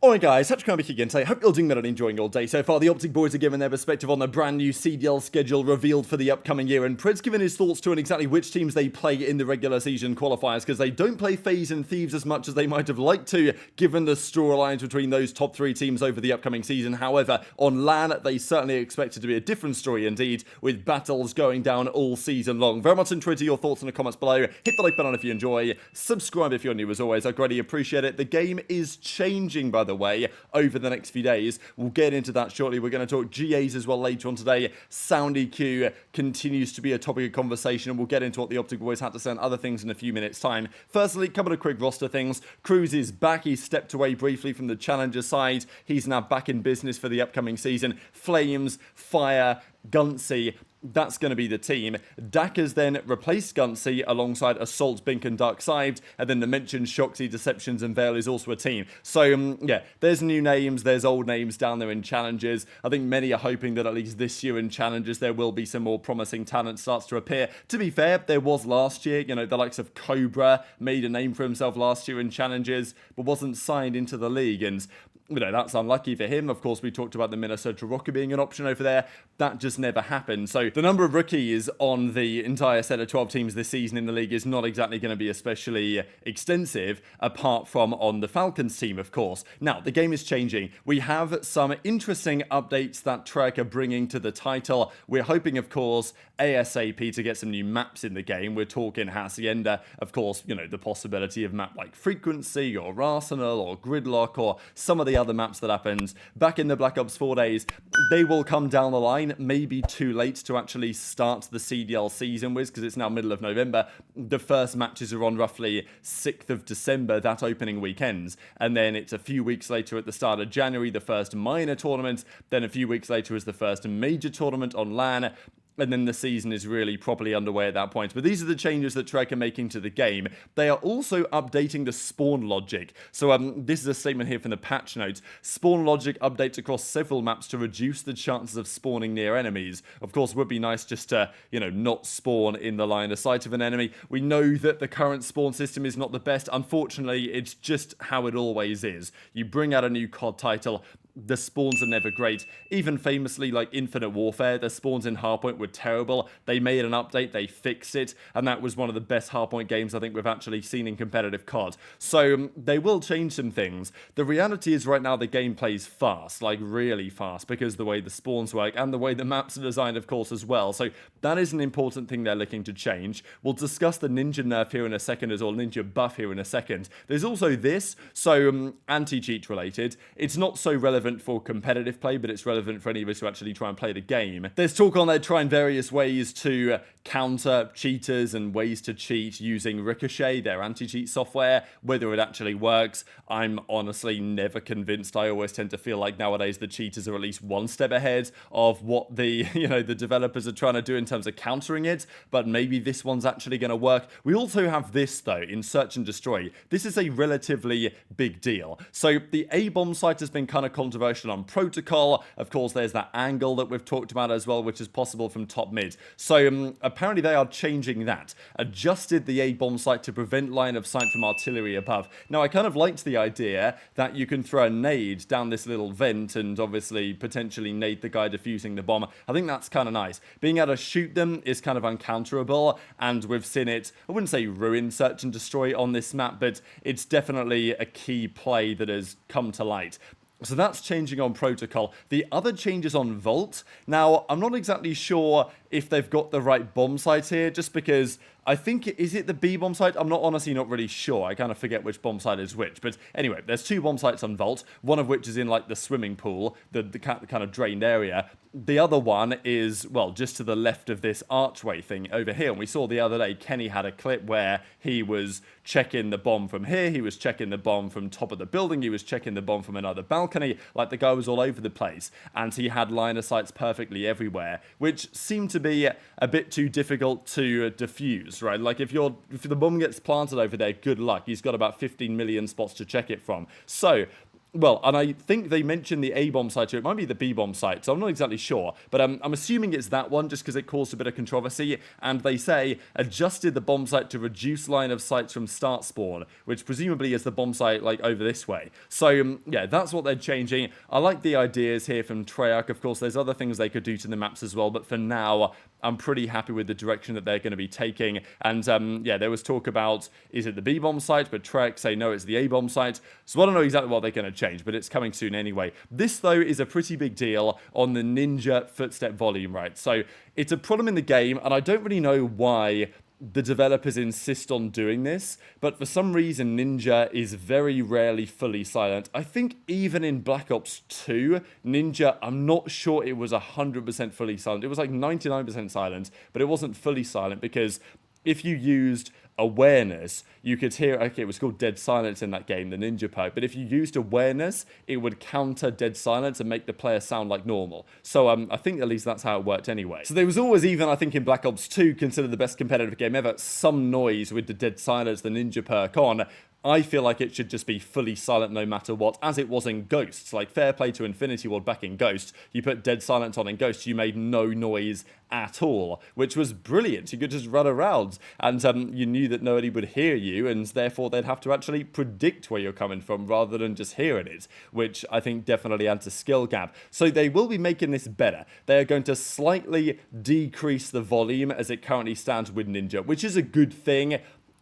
Alright guys, TacticalRab again today. Hope you're doing well and enjoying your day so far. The OpTic boys are giving their perspective on the brand new CDL schedule revealed for the upcoming year, and Pred's given his thoughts to on exactly which teams they play in the regular season qualifiers, because they don't play FaZe and Thieves as much as they might have liked to, given the storylines between those top three teams over the upcoming season. However, on LAN, they certainly expect it to be a different story indeed, with battles going down all season long. Very much enjoyed your thoughts in the comments below. Hit the like button if you enjoy. Subscribe if you're new as always. I greatly appreciate it. The game is changing, by the way, over the next few days. We'll get into that shortly. We're going to talk GAs as well later on today. Sound EQ continues to be a topic of conversation, and we'll get into what the OpTic boys had to say on other things in a few minutes' time. Firstly, a couple of quick roster things. Cruz is back. He stepped away briefly from the challenger side. He's now back in business for the upcoming season. Flames, Fire, Ghosty, that's going to be the team. Dak has then replaced Ghosty alongside Assault, Bink and Darkside, and then the mentioned Shotzzy, Deceptions and Veil is also a team. So yeah, there's new names, there's old names down there in challenges. I think many are hoping that at least this year in challenges there will be some more promising talent starts to appear. To be fair, there was last year, you know, the likes of Cobra made a name for himself last year in challenges, but wasn't signed into the league, and you know, that's unlucky for him. Of course, we talked about the Minnesota Rocket being an option over there. That just never happened. So the number of rookies on the entire set of 12 teams this season in the league is not exactly going to be especially extensive, apart from on the Falcons team, of course. Now, the game is changing. We have some interesting updates that Trek are bringing to the title. We're hoping, of course, ASAP to get some new maps in the game. We're talking Hacienda, of course, you know, the possibility of map like Frequency or Arsenal or Gridlock or some of the other maps that happens back in the Black Ops 4 days. They will come down the line, maybe too late to actually start the CDL season with, because it's now middle of November. The first matches are on roughly 6th of December, that opening weekends, and then it's a few weeks later at the start of January, the first minor tournament, then a few weeks later is the first major tournament on LAN, and then the season is really properly underway at that point. But these are the changes that Trek are making to the game. They are also updating the spawn logic. So this is a statement here from the patch notes. Spawn logic updates across several maps to reduce the chances of spawning near enemies. Of course, it would be nice just to, you know, not spawn in the line of sight of an enemy. We know that the current spawn system is not the best. Unfortunately, it's just how it always is. You bring out a new COD title, the spawns are never great. Even famously, like Infinite Warfare, the spawns in Hardpoint were terrible. They made an update, they fixed it, and that was one of the best Hardpoint games I think we've actually seen in competitive COD. So they will change some things. The reality is right now the game plays fast, like really fast, because the way the spawns work and the way the maps are designed, of course, as well. So that is an important thing they're looking to change. We'll discuss the ninja nerf here in a second, as well, ninja buff here in a second. There's also this, so anti-cheat related. It's not so relevant for competitive play, but it's relevant for any of us who actually try and play the game. There's talk on there trying various ways to counter cheaters and ways to cheat using Ricochet, their anti-cheat software. Whether it actually works, I'm honestly never convinced. I always tend to feel like nowadays the cheaters are at least one step ahead of what the, you know, the developers are trying to do in terms of countering it, but maybe this one's actually going to work. We also have this though in Search and Destroy. This is a relatively big deal. So the A-bomb site has been kind of controversial on protocol. Of course, there's that angle that we've talked about as well, which is possible from top mid. So apparently they are changing that. Adjusted the A-bomb site to prevent line of sight from artillery above. Now, I kind of liked the idea that you can throw a nade down this little vent and obviously potentially nade the guy defusing the bomb. I think that's kind of nice. Being able to shoot them is kind of uncounterable, and we've seen it, I wouldn't say ruin Search and Destroy on this map, but it's definitely a key play that has come to light. So that's changing on protocol. The other changes on Vault. Now, I'm not exactly sure if they've got the right bomb site here, just because I think, is it the B bomb site? I'm honestly not really sure. I kind of forget which bomb site is which. But anyway, there's two bomb sites on Vault, one of which is in like the swimming pool, the kind of drained area. The other one is, well, just to the left of this archway thing over here. And we saw the other day, Kenny had a clip where he was checking the bomb from here, he was checking the bomb from top of the building, he was checking the bomb from another balcony, like the guy was all over the place. And he had line of sights perfectly everywhere, which seemed to be a bit too difficult to defuse, right? Like if the bomb gets planted over there, good luck. He's got about 15 million spots to check it from. So Well, and I think they mentioned the A-bomb site, or it might be the B-bomb site, so I'm not exactly sure. But I'm assuming it's that one, just because it caused a bit of controversy. And they say, adjusted the bomb site to reduce line of sights from start spawn, which presumably is the bomb site, like, over this way. So, yeah, that's what they're changing. I like the ideas here from Treyarch. Of course, there's other things they could do to the maps as well, but for now, I'm pretty happy with the direction that they're going to be taking. And, yeah, there was talk about, is it the B-bomb site? But Treyarch say, no, it's the A-bomb site. So I don't know exactly what they're going to change, but it's coming soon anyway. This, though, is a pretty big deal on the Ninja footstep volume, right? So it's a problem in the game, and I don't really know why the developers insist on doing this, but for some reason Ninja is very rarely fully silent. I think even in Black Ops 2, Ninja, I'm not sure it was 100% fully silent. It was like 99% silent, but it wasn't fully silent because if you used awareness, you could hear, okay, it was called dead silence in that game, the Ninja perk, but if you used awareness, it would counter dead silence and make the player sound like normal. So I think at least that's how it worked anyway. So there was always, even I think in Black Ops 2, considered the best competitive game ever, some noise with the dead silence, the Ninja perk on. I feel like it should just be fully silent no matter what, as it was in Ghosts. Like, fair play to Infinity Ward back in Ghost. You put dead silence on in Ghost, you made no noise at all, which was brilliant. You could just run around, and you knew that nobody would hear you, and therefore they'd have to actually predict where you're coming from rather than just hearing it, which I think definitely adds a skill gap. So they will be making this better. They are going to slightly decrease the volume as it currently stands with Ninja, which is a good thing.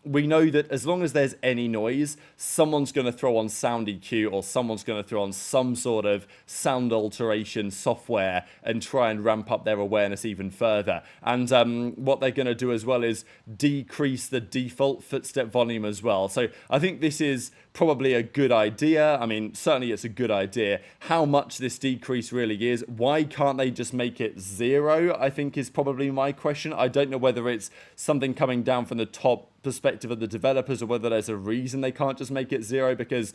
We know that as long as there's any noise, someone's going to throw on sound EQ or someone's going to throw on some sort of sound alteration software and try and ramp up their awareness even further. And what they're going to do as well is decrease the default footstep volume as well. So I think this is probably a good idea. I mean, certainly it's a good idea. How much this decrease really is, why can't they just make it 0, I think is probably my question. I don't know whether it's something coming down from the top perspective of the developers or whether there's a reason they can't just make it 0, because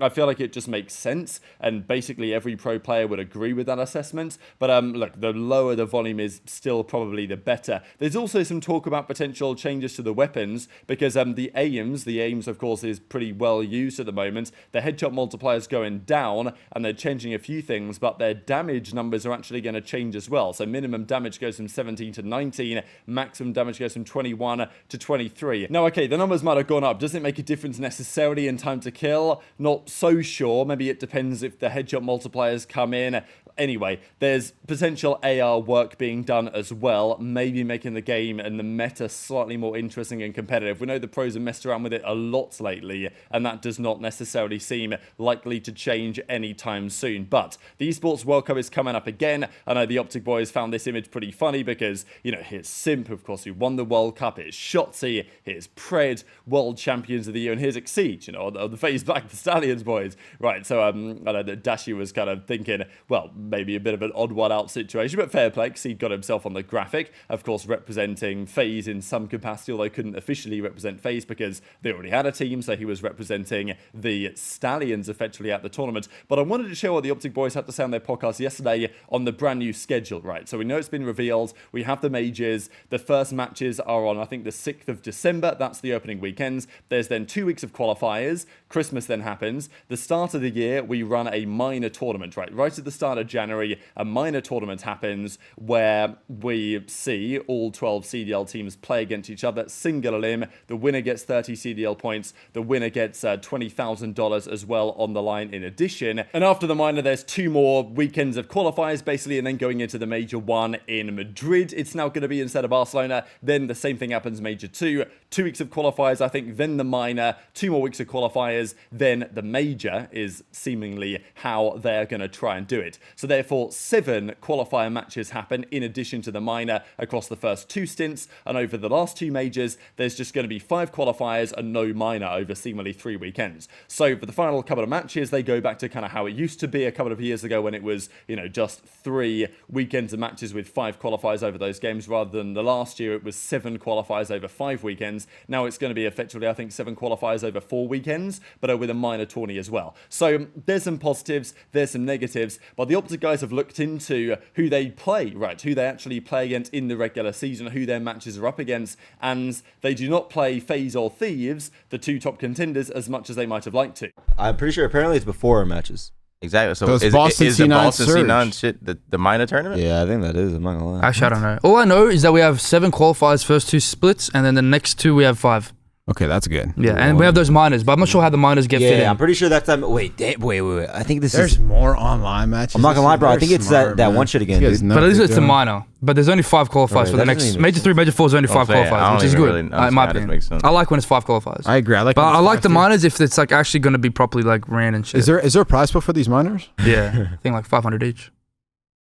I feel like it just makes sense, and basically every pro player would agree with that assessment. But look, the lower the volume is, still probably the better. There's also some talk about potential changes to the weapons, because the aims, of course, is pretty well used at the moment. The headshot multiplier's going down, and they're changing a few things, but their damage numbers are actually going to change as well. So minimum damage goes from 17 to 19, maximum damage goes from 21 to 23. Now, okay, the numbers might have gone up. Does it make a difference necessarily in time to kill? Not so sure. Maybe it depends if the headshot multipliers come in. Anyway, there's potential AR work being done as well, maybe making the game and the meta slightly more interesting and competitive. We know the pros have messed around with it a lot lately, and that does not necessarily seem likely to change anytime soon. But the Esports World Cup is coming up again. I know the OpTic boys found this image pretty funny because, you know, here's Simp, of course, who won the World Cup. Here's Shotzzy, here's Pred, World Champions of the Year, and here's Hicksy, you know, the FaZe back, the Stallions boys. Right, so I know that Dashy was kind of thinking, well, maybe a bit of an odd one out situation, but fair play, because he got himself on the graphic, of course representing FaZe in some capacity, although couldn't officially represent FaZe because they already had a team, so he was representing the Stallions effectively at the tournament. But I wanted to share what the OpTic boys had to say on their podcast yesterday on the brand new schedule, right? So we know it's been revealed, we have the majors, the first matches are on, I think, the 6th of December, that's the opening weekends. There's then 2 weeks of qualifiers, Christmas then happens, the start of the year we run a minor tournament, right at the start of January, a minor tournament happens where we see all 12 CDL teams play against each other, single elim. The winner gets 30 CDL points. The winner gets $20,000 as well on the line in addition. And after the minor, there's 2 more weekends of qualifiers, basically, and then going into the major 1 in Madrid. It's now going to be instead of Barcelona. Then the same thing happens major 2. 2 weeks of qualifiers, I think, then the minor, 2 more weeks of qualifiers, then the major is seemingly how they're going to try and do it. So therefore, 7 qualifier matches happen in addition to the minor across the first 2 stints, and over the last 2 majors, there's just going to be 5 qualifiers and no minor over seemingly 3 weekends. So for the final couple of matches, they go back to kind of how it used to be a couple of years ago when it was, you know, just 3 weekends of matches with 5 qualifiers over those games, rather than the last year it was 7 qualifiers over 5 weekends. Now it's going to be effectively, I think, 7 qualifiers over 4 weekends, but with a minor tourney as well. So there's some positives, there's some negatives, but the OpTic OpTic guys have looked into who they play, right? Who they actually play against in the regular season, who their matches are up against, and they do not play FaZe or Thieves, the 2 top contenders, as much as they might have liked to. I'm pretty sure apparently it's before our matches. Exactly. So is the Boston C9 shit the minor tournament? Yeah, I think that is. I'm not gonna lie. Actually, I don't know. All I know is that we have 7 qualifiers first 2 splits, and then the next 2 we have 5. Okay, that's good. Yeah, and we have those minors, but I'm not sure how the minors get fit in. Yeah, I'm pretty sure that's time. Wait. I think this There's is. more online matches. I'm not gonna lie, bro. I think it's that one shit again, dude. But at least it's a minor. But there's only 5 qualifiers for the next Major 3, Major 4 is only 5 qualifiers, which is good. In my opinion, I like when it's 5 qualifiers. I agree. But I like the minors if it's like actually going to be properly like ran and shit. Is there a prize pool for these minors? Yeah, I think like 500 each.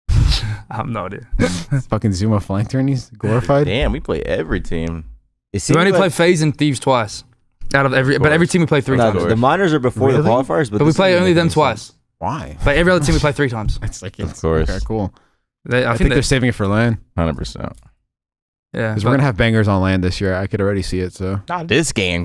I have no idea. Fucking Zuma flank tourneys, glorified. Damn, we play every team. We only play FaZe and Thieves twice. But every team we play 3 times. The minors are before the qualifiers, but we play only them twice. Why? But every other team we play 3 times. It's like, of course. Okay, cool. I think they're saving it for LAN. 100%. Yeah, because we're gonna have bangers on LAN this year. I could already see it. So not this game,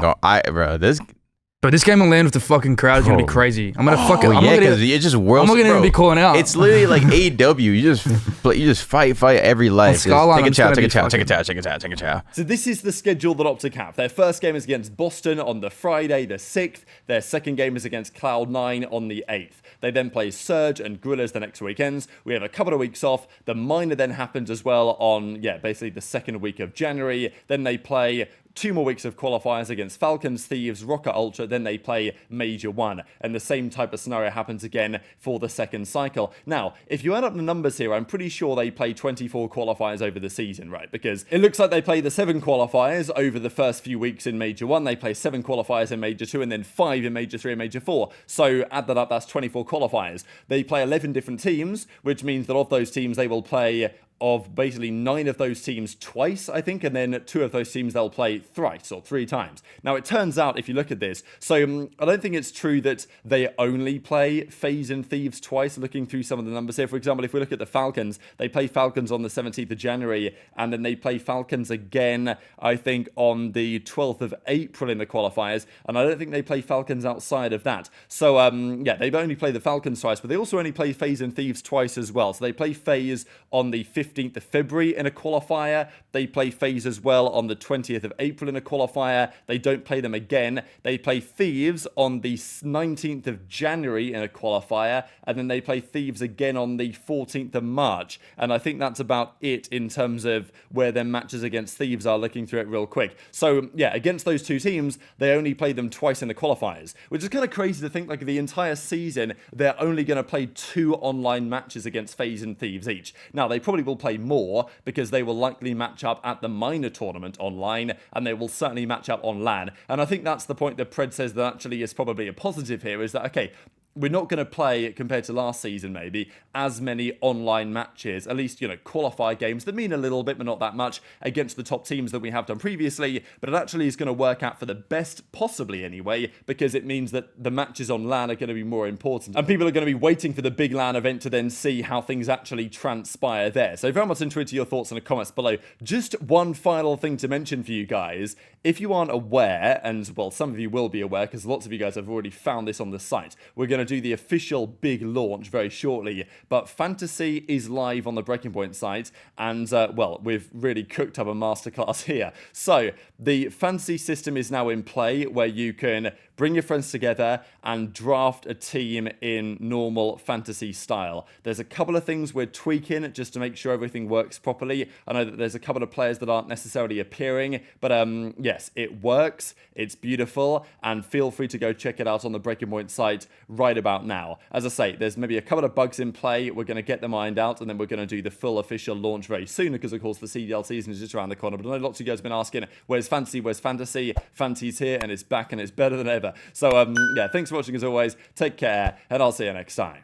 But this game on LAN with the fucking crowd is gonna be crazy. I'm gonna fucking. Yeah, because it just worlds. I'm not gonna be calling out. It's literally like AW. You just fight every life. Take a chow. So this is the schedule that OpTic have. Their first game is against Boston on the Friday, the 6th. Their second game is against Cloud9 on the 8th. They then play Surge and Gorillas the next weekends. We have a couple of weeks off. The minor then happens as well on, basically the second week of January. Then they play 2 more weeks of qualifiers against Falcons, Thieves, Rocket Ultra, then they play Major 1. And the same type of scenario happens again for the second cycle. Now, if you add up the numbers here, I'm pretty sure they play 24 qualifiers over the season, right? Because it looks like they play the 7 qualifiers over the first few weeks in Major 1. They play 7 qualifiers in Major 2 and then 5 in Major 3 and Major 4. So add that up, that's 24 qualifiers. They play 11 different teams, which means that of those teams, they will play of basically 9 of those teams twice, I think, and then 2 of those teams they'll play thrice or 3 times. Now, it turns out, if you look at this, so I don't think it's true that they only play FaZe and Thieves twice, looking through some of the numbers here. For example, if we look at the Falcons, they play Falcons on the 17th of January, and then they play Falcons again, I think, on the 12th of April in the qualifiers, and I don't think they play Falcons outside of that. So, they've only played the Falcons twice, but they also only play FaZe and Thieves twice as well. So they play FaZe on the 15th of February in a qualifier. They play FaZe as well on the 20th of April in a qualifier. They don't play them again. They play Thieves on the 19th of January in a qualifier, and then they play Thieves again on the 14th of March. And I think that's about it in terms of where their matches against Thieves are, looking through it real quick. So, against those 2 teams, they only play them twice in the qualifiers, which is kind of crazy to think, like, the entire season, they're only going to play 2 online matches against FaZe and Thieves each. Now, they probably will play more because they will likely match up at the minor tournament online, and they will certainly match up on LAN. And I think that's the point that Pred says that actually is probably a positive here, is that, okay, we're not going to play, compared to last season maybe, as many online matches, at least, qualifier games that mean a little bit but not that much against the top teams that we have done previously, but it actually is going to work out for the best, possibly anyway, because it means that the matches on LAN are going to be more important, and people are going to be waiting for the big LAN event to then see how things actually transpire there. So very much interested in your thoughts in the comments below. Just one final thing to mention for you guys. If you aren't aware, and well, some of you will be aware because lots of you guys have already found this on the site, we're going to do the official big launch very shortly, but Fantasy is live on the Breaking Point site, and we've really cooked up a masterclass here. So the Fantasy system is now in play, where you can bring your friends together and draft a team in normal Fantasy style. There's a couple of things we're tweaking just to make sure everything works properly. I know that there's a couple of players that aren't necessarily appearing, but yes, it works, it's beautiful, and feel free to go check it out on the Breaking Point site right about now. As I say, there's maybe a couple of bugs in play, we're going to get them ironed out, and then we're going to do the full official launch very soon, because of course the CDL season is just around the corner. But I know lots of you guys have been asking, where's Fantasy, where's Fantasy? Fantasy's here, and it's back, and it's better than ever. So, thanks for watching as always. Take care, and I'll see you next time.